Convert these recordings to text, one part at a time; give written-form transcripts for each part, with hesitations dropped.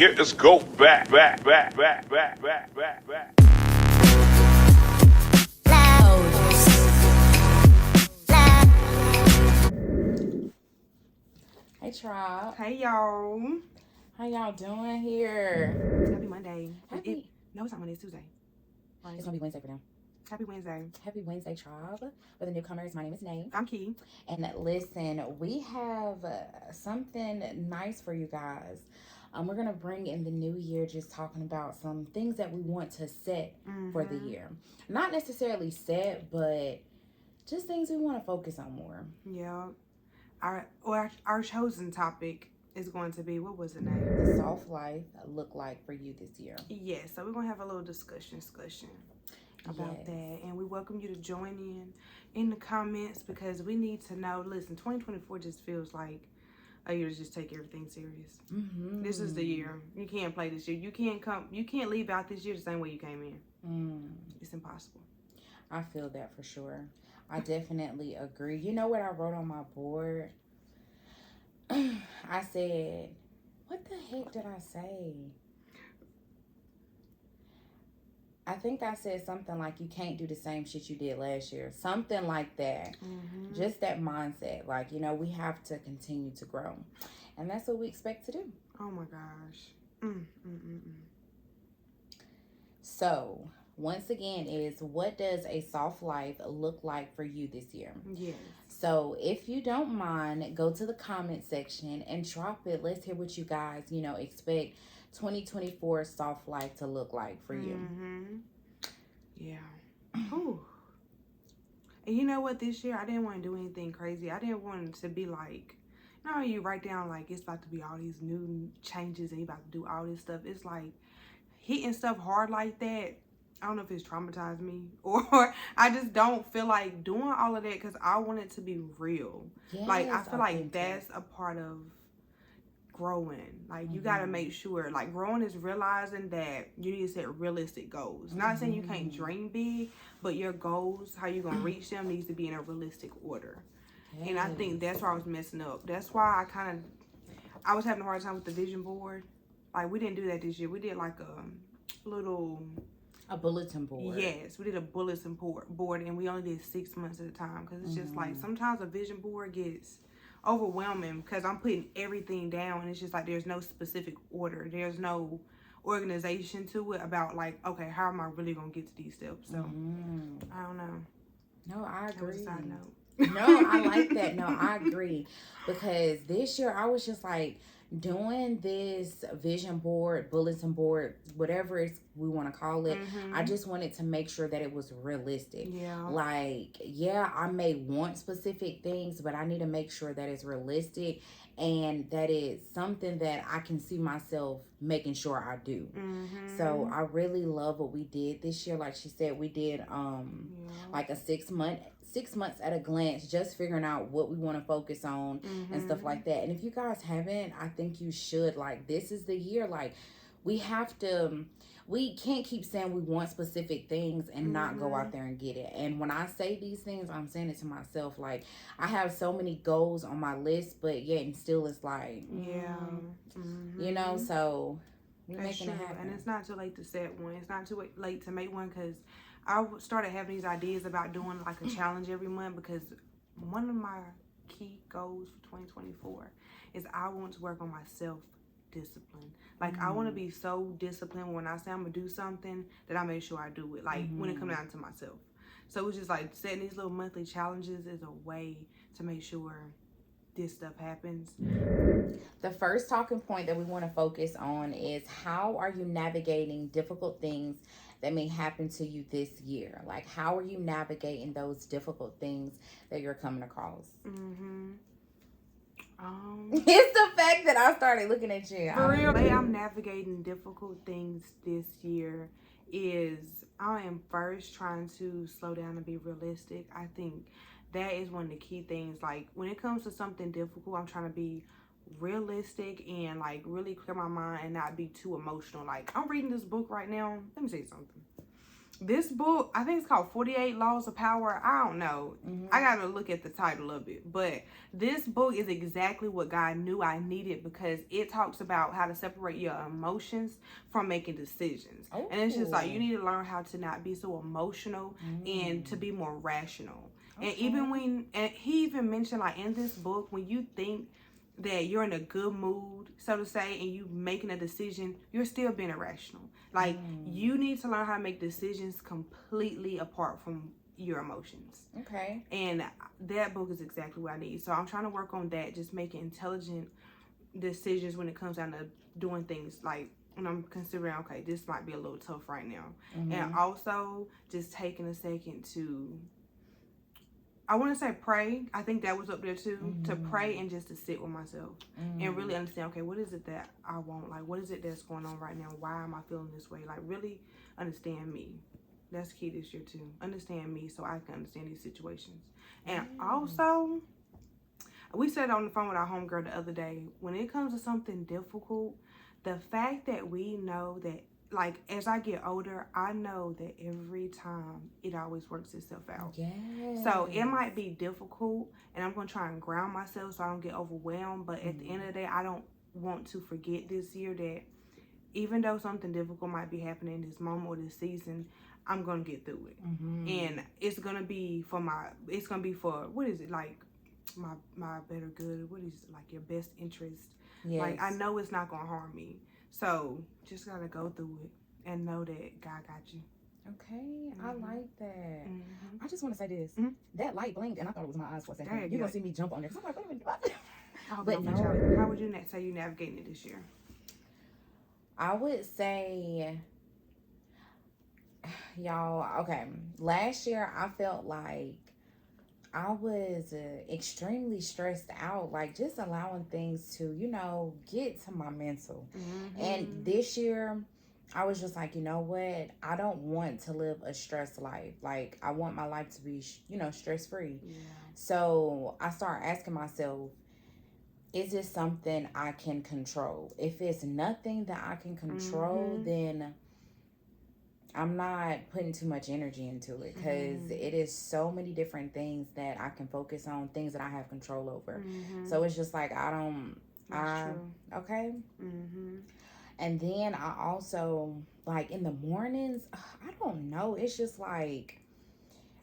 Get this go back. Hey, Tribe. Hey, y'all. How y'all doing here? Happy Monday. No, it's not Monday. It's Tuesday. Right. It's going to be Wednesday for them. Happy Wednesday. Happy Wednesday, Tribe. For the newcomers, my name is Nate. I'm Key. And listen, we have something nice for you guys. We're going to bring in the new year just talking about some things that we want to set for the year. Not necessarily set, but just things we want to focus on more. Yeah. Our chosen topic is going to be, what was the name? The soft life look like for you this year. Yes, so we're going to have a little discussion about that. And we welcome you to join in the comments because we need to know. Listen, 2024 just feels like a year to just take everything serious. This is the year. You can't play this year. You can't leave out this year the same way you came in. It's impossible. I feel that for sure. I definitely agree. You know what I wrote on my board? I said, what the heck did I say? I think I said something like, you can't do the same shit you did last year. Something like that. Just that mindset. Like, we have to continue to grow. And that's what we expect to do. Oh my gosh. So, once again, what does a soft life look like for you this year? Yes. So, if you don't mind, go to the comment section and drop it. Let's hear what you guys, expect 2024 soft life to look like for you. Yeah. Ooh. And you know what? This year, I didn't want to do anything crazy. I didn't want it to be like, you write down like it's about to be all these new changes and you about to do all this stuff. It's like hitting stuff hard like that. I don't know if it's traumatized me or I just don't feel like doing all of that because I want it to be real. Yes, like, I feel like that's a part of growing. Like, you got to make sure, like, growing is realizing that you need to set realistic goals. Not saying you can't dream big, but your goals, how you going to reach them, needs to be in a realistic order. Yes. And I think that's where I was messing up. That's why I was having a hard time with the vision board. Like, we didn't do that this year. We did like a little... A bulletin board. Yes, we did a bulletin board, and we only did 6 months at a time because it's just like sometimes a vision board gets overwhelming because I'm putting everything down and it's just like there's no specific order. There's no organization to it about like, okay, how am I really going to get to these steps? So, I don't know. No, I agree. Side note. No, I like that. No, I agree. Because this year I was just like, doing this vision board, bulletin board, whatever we want to call it, I just wanted to make sure that it was realistic. Yeah. Like, I may want specific things, but I need to make sure that it's realistic and that it's something that I can see myself making sure I do. So I really love what we did this year. Like she said, we did like a 6 months at a glance, just figuring out what we want to focus on and stuff like that. And if you guys haven't, I think you should. Like, this is the year. Like, we can't keep saying we want specific things and not go out there and get it. And when I say these things, I'm saying it to myself. Like, I have so many goals on my list, but yet and still it's like, so we're making it happen. And it's not too late to set one. It's not too late to make one because I started having these ideas about doing like a challenge every month because one of my key goals for 2024 is I want to work on my self-discipline. Like, I want to be so disciplined when I say I'm going to do something that I make sure I do it. Like, when it comes down to myself. So it's just like setting these little monthly challenges is a way to make sure this stuff happens. The first talking point that we want to focus on is how are you navigating difficult things that may happen to you this year? Like, how are you navigating those difficult things that you're coming across? It's the fact that I started looking at you. For real, the way I'm navigating difficult things this year is I am first trying to slow down and be realistic. I think that is one of the key things. Like, when it comes to something difficult, I'm trying to be realistic and like really clear my mind and not be too emotional. Like, I'm reading this book right now. Let me say something. This book, I think it's called 48 Laws of Power. I don't know. I got to look at the title of it. But this book is exactly what God knew I needed, because it talks about how to separate your emotions from making decisions. Oh. And it's just like, you need to learn how to not be so emotional and to be more rational. Okay. And even he even mentioned, like, in this book, when you think that you're in a good mood, so to say, and you making a decision, you're still being irrational. Like, you need to learn how to make decisions completely apart from your emotions. Okay. And that book is exactly what I need. So I'm trying to work on that, just making intelligent decisions when it comes down to doing things, like when I'm considering, okay, this might be a little tough right now. And also just taking a second to, I want to say pray. I think that was up there too. To pray and just to sit with myself and really understand, okay, what is it that I want? Like, what is it that's going on right now? Why am I feeling this way? Like, really understand me. That's key this year too. Understand me so I can understand these situations. And also, we said on the phone with our homegirl the other day, when it comes to something difficult, the fact that we know that, like, as I get older, I know that every time it always works itself out. Yes. So it might be difficult, and I'm going to try and ground myself so I don't get overwhelmed. But at the end of the day, I don't want to forget this year that even though something difficult might be happening in this moment or this season, I'm going to get through it. And it's going to be for what is it, like, my better good? What is it, like, your best interest? Yes. Like, I know it's not going to harm me. So, just got to go through it and know that God got you. Okay, I like that. I just want to say this. That light blinked, and I thought it was my eyes for a second. You're going to see me jump on there. I'm like, wait a minute. But no. How would you say you navigating it this year? I would say, y'all, okay, last year I felt like I was extremely stressed out, like just allowing things to, get to my mental. And this year, I was just like, you know what? I don't want to live a stressed life. Like, I want my life to be, stress-free. Yeah. So I started asking myself, is this something I can control? If it's nothing that I can control, then I'm not putting too much energy into it, because it is so many different things that I can focus on, things that I have control over. So it's just like, That's true. Okay. And then I also, like, in the mornings, I don't know. It's just like,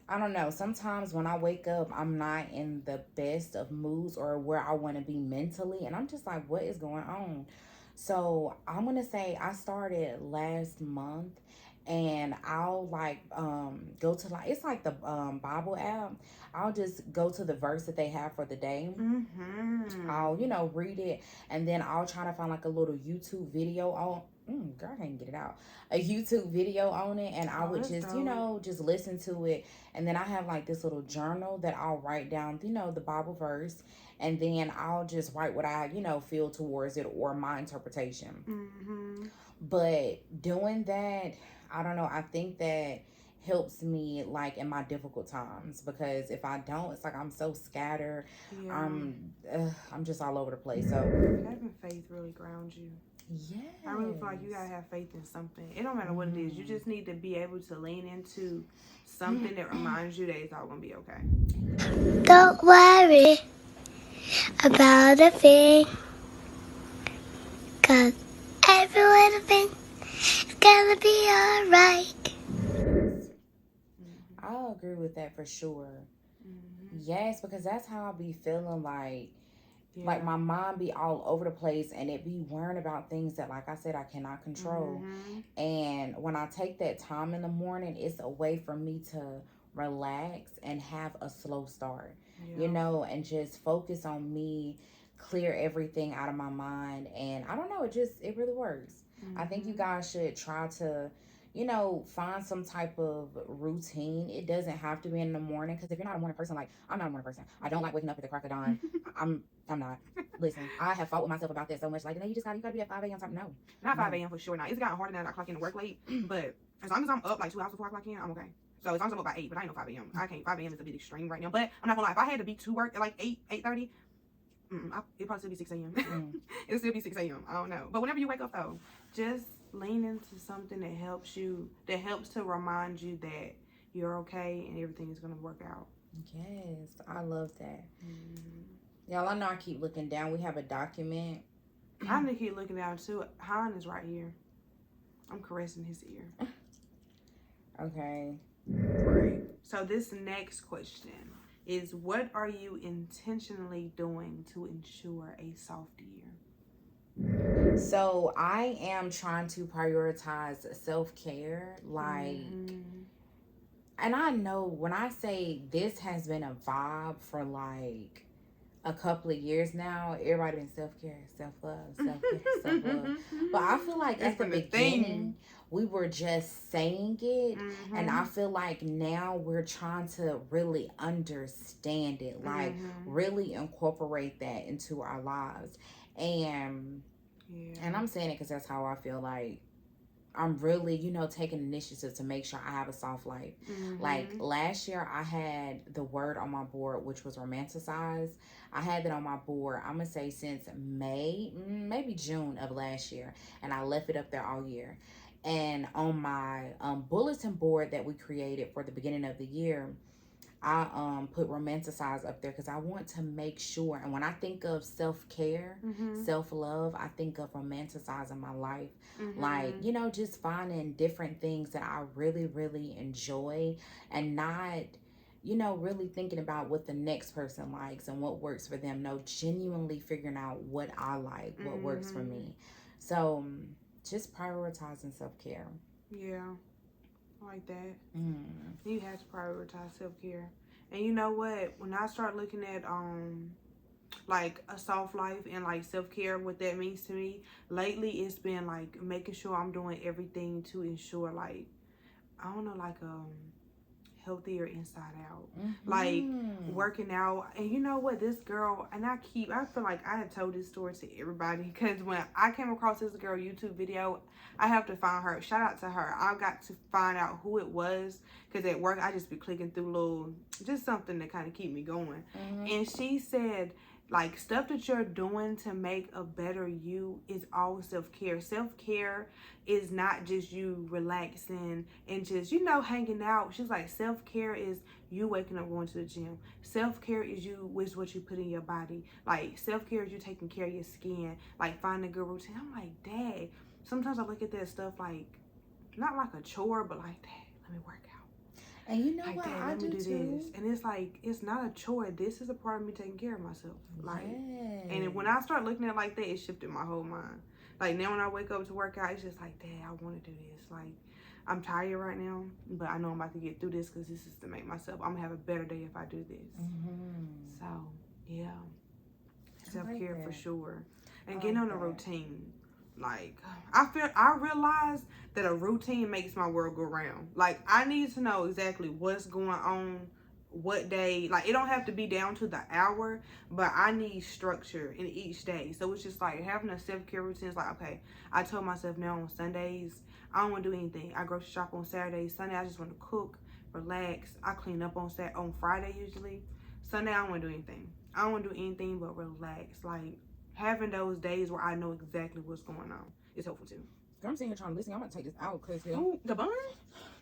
I don't know. Sometimes when I wake up, I'm not in the best of moods or where I want to be mentally. And I'm just like, what is going on? So I'm going to say I started last month. And I'll go to it's like the Bible app. I'll just go to the verse that they have for the day. I'll read it, and then I'll try to find like a little YouTube video on. Girl, I can't get it out. A YouTube video on it, and I would just just listen to it. And then I have like this little journal that I'll write down the Bible verse, and then I'll just write what I feel towards it or my interpretation. But doing that, I don't know, I think that helps me like in my difficult times, because if I don't, it's like I'm so scattered. I'm just all over the place. So having faith really grounds you. Yeah, I really feel like you gotta have faith in something. It don't matter what it is. You just need to be able to lean into something that reminds you that it's all gonna be okay. Don't worry about a thing, 'cause every little thing is gonna be alright. I'll agree with that for sure. Yes, because that's how I'll be feeling like. Yeah. Like my mind be all over the place, and it be worrying about things that, like I said, I cannot control. And when I take that time in the morning, it's a way for me to relax and have a slow start, and just focus on me, clear everything out of my mind. And I don't know, it really works. I think you guys should try to, find some type of routine. It doesn't have to be in the morning, because if you're not a morning person, like I'm not a morning person. I don't like waking up at the crack of dawn. I'm not. Listen, I have fought with myself about that so much. Like, you gotta be at 5 a.m. No. Not 5 a.m. for sure. Now, it's gotten harder now that I clock in to work late. But as long as I'm up like 2 hours before I clock in, I'm okay. So as long as I'm up by 8, but I ain't no 5 a.m. I can't. 5 a.m. is a bit extreme right now. But I'm not gonna lie. If I had to be to work at like 8:30, it'd probably still be 6 a.m. It'll still be 6 a.m. I don't know. But whenever you wake up though, just lean into something that helps to remind you that you're okay and everything is going to work out. Yes, I love that. Y'all, I know I keep looking down. We have a document. I need to keep looking down too. Han is right here. I'm caressing his ear. Okay. Right. So this next question is, what are you intentionally doing to ensure a soft year? So I am trying to prioritize self-care, like, and I know when I say this has been a vibe for like a couple of years now, everybody been self-care, self-love, self-care, self-love. But I feel like at the beginning, we were just saying it. And I feel like now we're trying to really understand it, like really incorporate that into our lives. And I'm saying it because that's how I feel. Like, I'm really, taking initiative to make sure I have a soft life. Like last year, I had the word on my board, which was romanticize. I had that on my board, I'm going to say since May, maybe June of last year. And I left it up there all year. And on my bulletin board that we created for the beginning of the year, I put romanticize up there because I want to make sure. And when I think of self-care, self-love, I think of romanticizing my life. Like, just finding different things that I really, really enjoy and not, really thinking about what the next person likes and what works for them. No, genuinely figuring out what I like, what works for me. So just prioritizing self-care. Yeah. Like that. You have to prioritize self-care. And you know what, when I start looking at like a soft life and like self-care, what that means to me lately, it's been like making sure I'm doing everything to ensure, like, I don't know, like healthier inside out, like working out. And you know what, this girl, and I feel like I have told this story to everybody, because when I came across this girl YouTube video, I have to find her, shout out to her. I got to find out who it was, because at work I just be clicking through just something to kind of keep me going. And she said, like, stuff that you're doing to make a better you is all self-care. Self-care is not just you relaxing and just, hanging out. She's like, self-care is you waking up, going to the gym. Self-care is what you put in your body. Like, self-care is you taking care of your skin, like finding a good routine. I'm like, dang. Sometimes I look at that stuff like, not like a chore, but like, dang, let me work out. And you know like, what, dang, I do this. too. And it's like, it's not a chore. This is a part of me taking care of myself. Like, and when I start looking at it like that, it shifted my whole mind. Like, now when I wake up to work out, it's just like, dang, I want to do this. Like, I'm tired right now, but I know I'm about to get through this, because this is to make myself, I'm gonna have a better day if I do this. So, yeah, self-care for sure. And getting on a routine. Like, I realize that a routine makes my world go round. Like, I need to know exactly what's going on, what day. Like, it don't have to be down to the hour, but I need structure in each day. So it's just like having a self-care routine. It's like, okay, I told myself now on Sundays, I don't want to do anything. I grocery shop on Saturdays. Sunday, I just want to cook, relax. I clean up on Friday usually. Sunday, I don't want to do anything. I don't want to do anything but relax. Like, having those days where I know exactly what's going on is helpful too. I'm sitting here trying to listen. I'm going to take this out because the bun?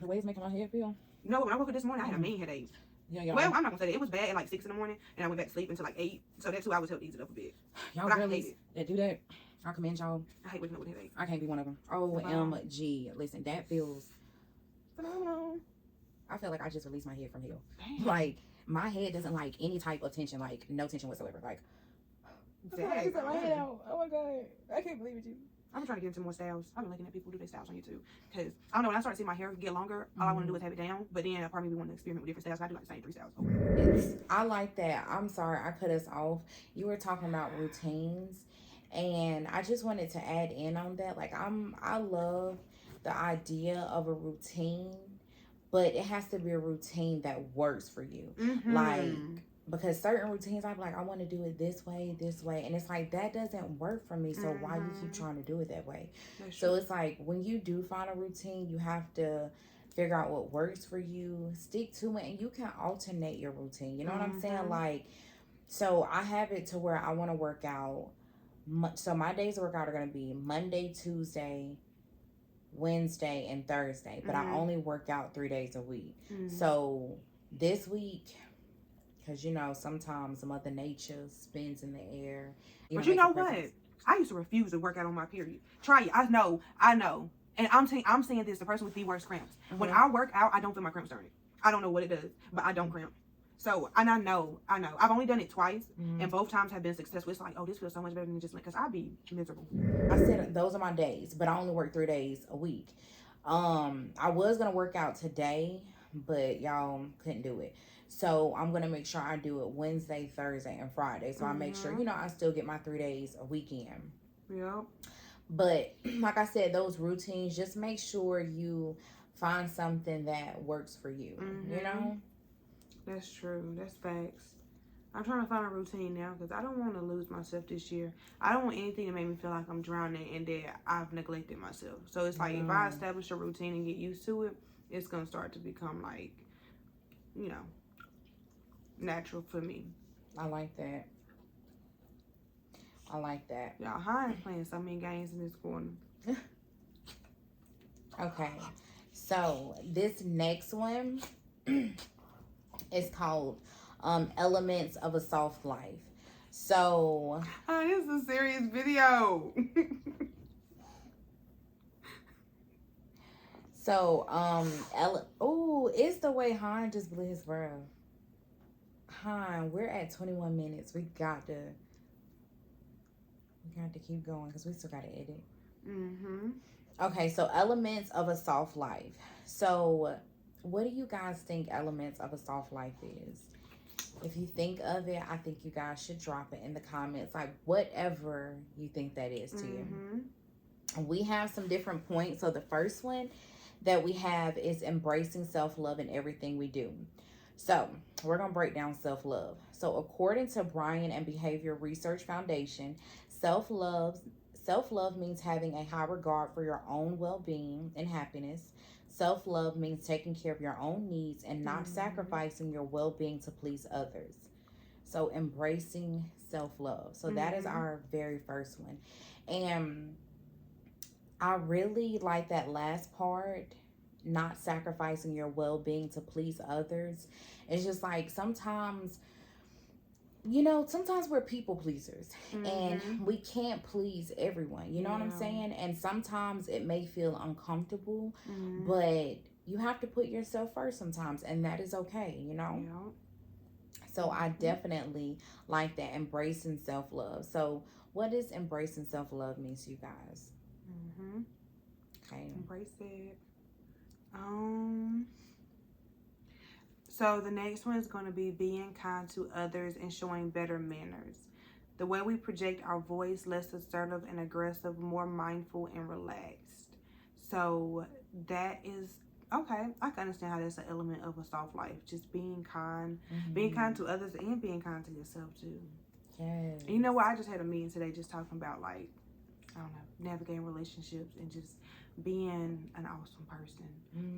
The way it's making my head feel. No, when I woke up this morning, I had a main headache. Yeah. Well, I'm not going to say that. It was bad at like 6 in the morning, and I went back to sleep until like 8. So that 2 hours helped ease it up a bit. Y'all really that do that? I commend y'all. I hate waking up with a headache. I can't be one of them. OMG. Listen, that feels phenomenal. I feel like I just released my head from hell. Damn. Like, my head doesn't like any type of tension, like no tension whatsoever. Like, I just let my head out. Oh my God. I can't believe it. I've been trying to get into more styles. I've been looking at people do their styles on YouTube. Because, I don't know, when I started seeing my hair get longer, all I want to do is have it down. But then I probably want to experiment with different styles. I do like the same 3 styles. I like that. I'm sorry, I cut us off. You were talking about routines. And I just wanted to add in on that. Like, I love the idea of a routine. But it has to be a routine that works for you. Like, because certain routines, I'm like, I want to do it this way. And it's like, that doesn't work for me. So why you keep trying to do it that way? So it's like, when you do find a routine, you have to figure out what works for you, stick to it, and you can alternate your routine. You know what I'm saying? Like, so I have it to where I want to work out. So my days of workout are going to be Monday, Tuesday, Wednesday, and Thursday, but I only work out 3 days a week. So this week, because you know sometimes Mother Nature spins in the air. But you know what? I used to refuse to work out on my period. Try it. I know. And I'm saying this, the person with the worst cramps. When I work out, I don't feel my cramps during it. I don't know what it does, but I don't cramp. So, and I know. I've only done it twice, and both times have been successful. It's like, oh, this feels so much better than just because I'd be miserable. I said those are my days, but I only work 3 days a week. I was gonna work out today, but y'all couldn't do it. So I'm gonna make sure I do it Wednesday, Thursday, and Friday. So I make sure, you know, I still get my 3 days a weekend. Yeah. But like I said, those routines, just make sure you find something that works for you. You know? That's true. That's facts. I'm trying to find a routine now because I don't want to lose myself this year. I don't want anything to make me feel like I'm drowning and that I've neglected myself. So it's like if I establish a routine and get used to it, it's going to start to become like, you know, natural for me. I like that. I like that. Y'all, Hines playing so many games in this corner. Okay. So this next one is called Elements of a Soft Life. So this is a serious video. It's the way Han just blew his breath. Han, we're at 21 minutes. We got to keep going because we still got to edit. Okay, so Elements of a Soft Life. So what do you guys think Elements of a Soft Life is? If you think of it, I think you guys should drop it in the comments, like whatever you think that is to you. We have some different points. So the first one that we have is embracing self-love in everything we do. So we're going to break down self-love. So according to Brain and Behavior Research Foundation, self-love means having a high regard for your own well-being and happiness. Self-love means taking care of your own needs and not sacrificing your well-being to please others. So embracing self-love. So that is our very first one. And I really like that last part, not sacrificing your well-being to please others. It's just like sometimes, you know, sometimes we're people pleasers and we can't please everyone. You know what I'm saying? And sometimes it may feel uncomfortable, but you have to put yourself first sometimes, and that is okay, you know? So I definitely like that, embracing self-love. So what does embracing self-love mean to you guys? Okay. Embrace it. So the next one is going to be being kind to others and showing better manners. The way we project our voice, less assertive and aggressive, more mindful and relaxed. So that is, okay, I can understand how that's an element of a soft life. Just being kind to others and being kind to yourself too. Yes. And you know what? I just had a meeting today just talking about like, I don't know, navigating relationships and just being an awesome person.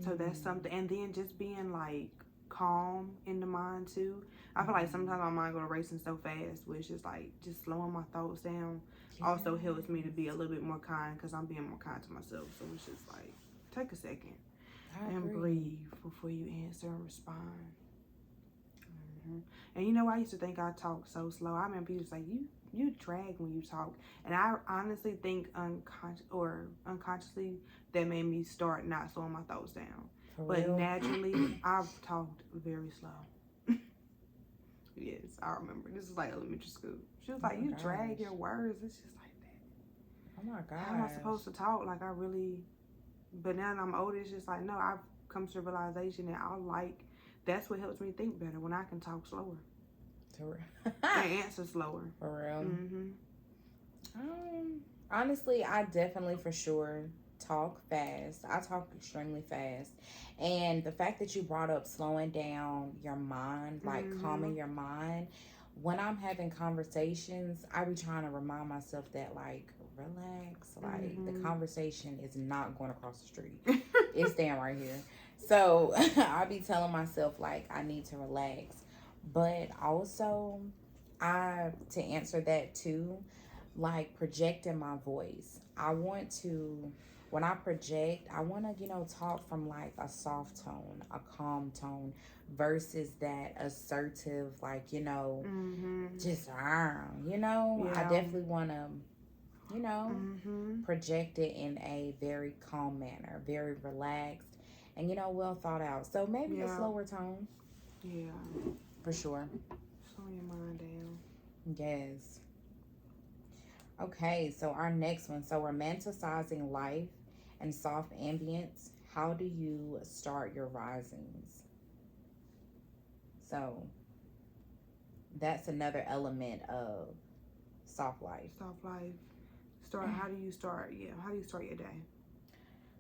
So that's something. And then just being like calm in the mind too. I feel like sometimes my mind go racing so fast, which is like just slowing my thoughts down also helps me to be a little bit more kind because I'm being more kind to myself. So it's just like, take a second and breathe before you answer and respond. And you know, I used to think I talk so slow. I remember people say, you drag when you talk. And I honestly think unconsciously that made me start not slowing my thoughts down. But naturally, I've talked very slow. Yes, I remember. This is like elementary school. She was like, you drag your words. It's just like that. Oh my God. How am I supposed to talk? Like, I really... But now that I'm older, it's just like, no, I've come to the realization that that's what helps me think better, when I can talk slower. And answer slower. For real. Honestly, I definitely for sure talk fast. I talk extremely fast. And the fact that you brought up slowing down your mind, like calming your mind, when I'm having conversations, I be trying to remind myself that, like, relax. Like, the conversation is not going across the street. It's staying right here. So I be telling myself, like, I need to relax. But also, to answer that too, like projecting my voice. I want to when I project, I want to, talk from like a soft tone, a calm tone versus that assertive, like, just, I Yeah. definitely want to, you know, Mm-hmm. project it in a very calm manner, very relaxed, and, well thought out. So maybe a Yeah. slower tone Yeah. for sure. Slow your mind down. Yes. Okay, so our next one. So romanticizing life and soft ambience. How do you start your risings? So that's another element of soft life. Soft life. How do you start? Yeah. How do you start your day?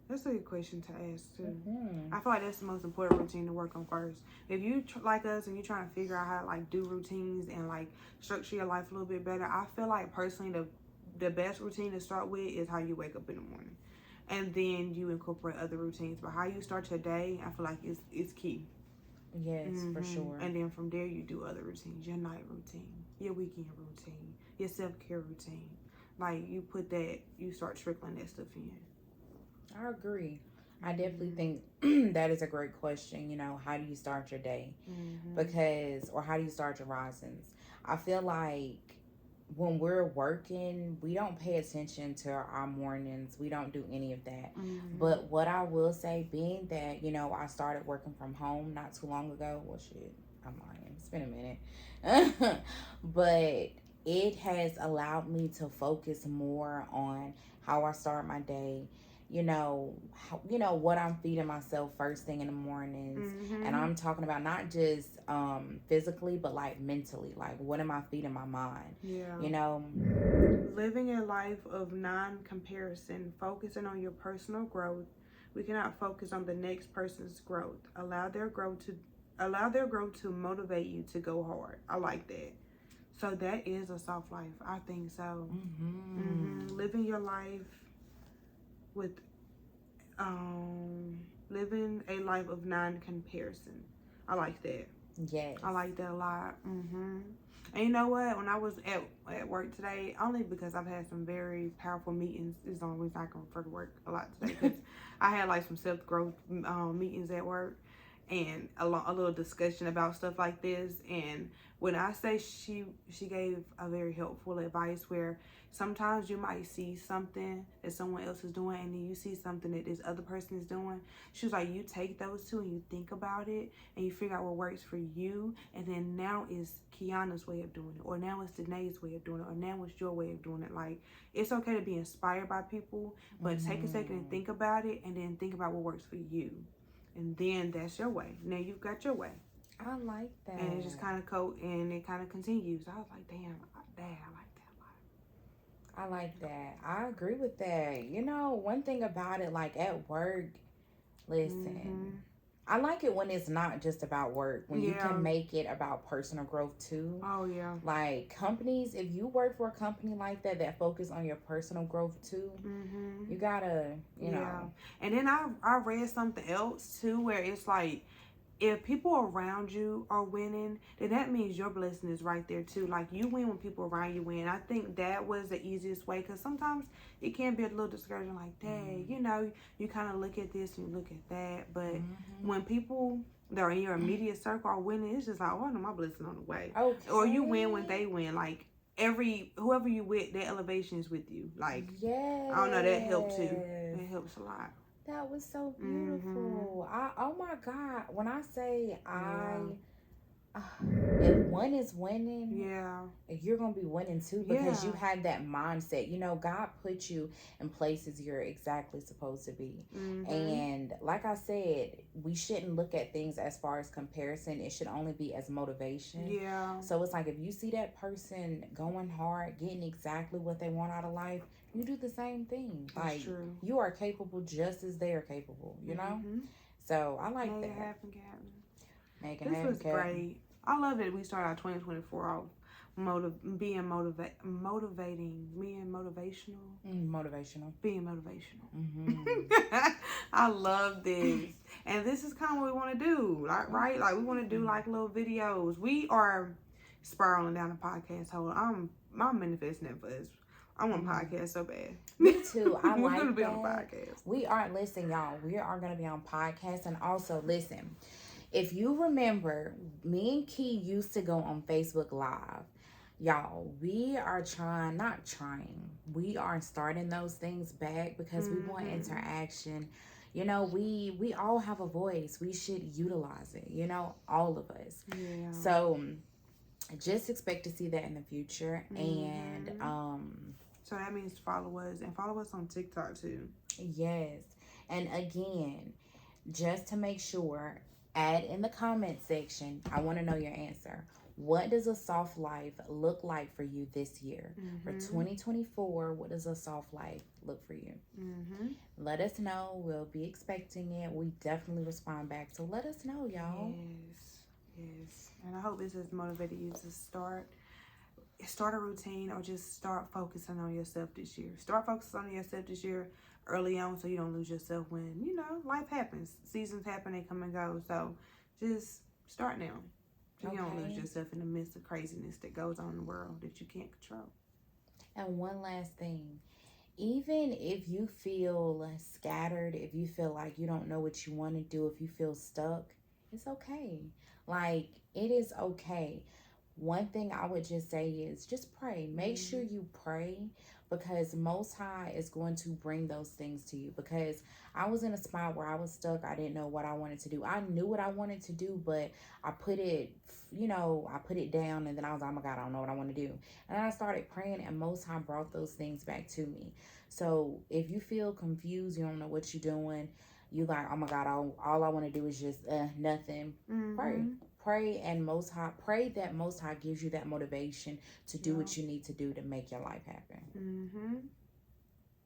That's a good question to ask too. Mm-hmm. I feel like that's the most important routine to work on first. If you like us and you're trying to figure out how to like do routines and like structure your life a little bit better, I feel like personally the best routine to start with is how you wake up in the morning, and then you incorporate other routines. But how you start your day, I feel like is key. Yes, for sure. And then from there you do other routines, your night routine, your weekend routine, your self-care routine. Like you start trickling that stuff in. I agree. I definitely think that is a great question. How do you start your day? Or how do you start your risings? I feel like when we're working, we don't pay attention to our mornings. We don't do any of that. But what I will say, being that, I started working from home not too long ago. Well, shit, I'm lying. It's been a minute. But it has allowed me to focus more on how I start my day. What I'm feeding myself first thing in the mornings. And I'm talking about not just physically, but like mentally. Like, what am I feeding my mind? Yeah. Living a life of non-comparison, focusing on your personal growth. We cannot focus on the next person's growth. Allow their growth to motivate you to go hard. I like that. So that is a soft life. I think so. Living your life with living a life of non-comparison. I like that. Yes. I like that a lot. And you know what? When I was at work today, only because I've had some very powerful meetings, is the only reason I can refer to work a lot today. Because I had like some self-growth meetings at work, and a little discussion about stuff like this. And when I say she gave a very helpful advice where sometimes you might see something that someone else is doing, and then you see something that this other person is doing. She was like, you take those two and you think about it and you figure out what works for you, and then now is Kiana's way of doing it, or now it's Danae's way of doing it, or now it's your way of doing it. Like, it's okay to be inspired by people, but take a second and think about it, and then think about what works for you, and then that's your way. Now you've got your way. I like that. And it just kind of continues. I was like, damn, I like that a lot. I like that. I agree with that. One thing about it, like at work, listen, I like it when it's not just about work, when you can make it about personal growth too. Oh, yeah. Like companies, if you work for a company like that focus on your personal growth too, you gotta, you know. And then I read something else too, where it's like, if people around you are winning, then that means your blessing is right there too. Like, you win when people around you win. I think that was the easiest way, because sometimes it can be a little discouraging, like, dang, you kind of look at this and you look at that. But when people that are in your immediate circle are winning, it's just like, oh, I know my blessing on the way. Okay. Or you win when they win. Like, whoever you with, that elevation is with you. Like, I don't know, that helped too. It helps a lot. That was so beautiful. Oh my God. When I say if one is winning, you're going to be winning too, because you had that mindset. God put you in places you're exactly supposed to be. And like I said, we shouldn't look at things as far as comparison. It should only be as motivation. So it's like, if you see that person going hard, getting exactly what they want out of life, you do the same thing. That's like, true. You are capable just as they are capable, So I like Make that. Make it happen. This was great. I love it. We started our 2024 off being motivational. Being motivational. I love this. And this is kind of what we want to do. Like, right? Like, we want to do like little videos. We are spiraling down the podcast hole. I'm manifesting it for us. I want a podcast so bad. Me too. I We're like gonna be that. on a podcast. We are, listen, y'all. We are gonna be on podcast, and also listen. If you remember, me and Key used to go on Facebook Live. Y'all, we are we are starting those things back because we want interaction. You know, we all have a voice. We should utilize it, you know, all of us. Yeah. So just expect to see that in the future. And so that means follow us and follow us on TikTok too. yes. And again, just to make sure, add in the comment section. I want to know your answer. What does a soft life look like for you this year? For 2024, what does a soft life look for you? Let us know. We'll be expecting it. We definitely respond back. So let us know, y'all. Yes. And I hope this has motivated you to start a routine or just start focusing on yourself this year. Start focusing on yourself this year early on so you don't lose yourself when, you know, life happens. Seasons happen, they come and go. So just start now. So you don't lose yourself in the midst of craziness that goes on in the world that you can't control. And one last thing. Even if you feel scattered, if you feel like you don't know what you want to do, if you feel stuck, it's okay. Like, it is okay. One thing I would just say is just pray. Make sure you pray, because Most High is going to bring those things to you. Because I was in a spot where I was stuck. I didn't know what I wanted to do. I knew what I wanted to do, but I put it, I put it down, and then I was like, oh my God, I don't know what I want to do. And then I started praying, and Most High brought those things back to me. So if you feel confused, you don't know what you're doing, you like, oh my God, all I want to do is just nothing. Pray and Most High, pray that Most High gives you that motivation to do what you need to do to make your life happen.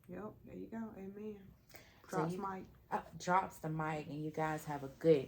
Yep, there you go. Amen. Drops the mic. Drops the mic, and you guys have a good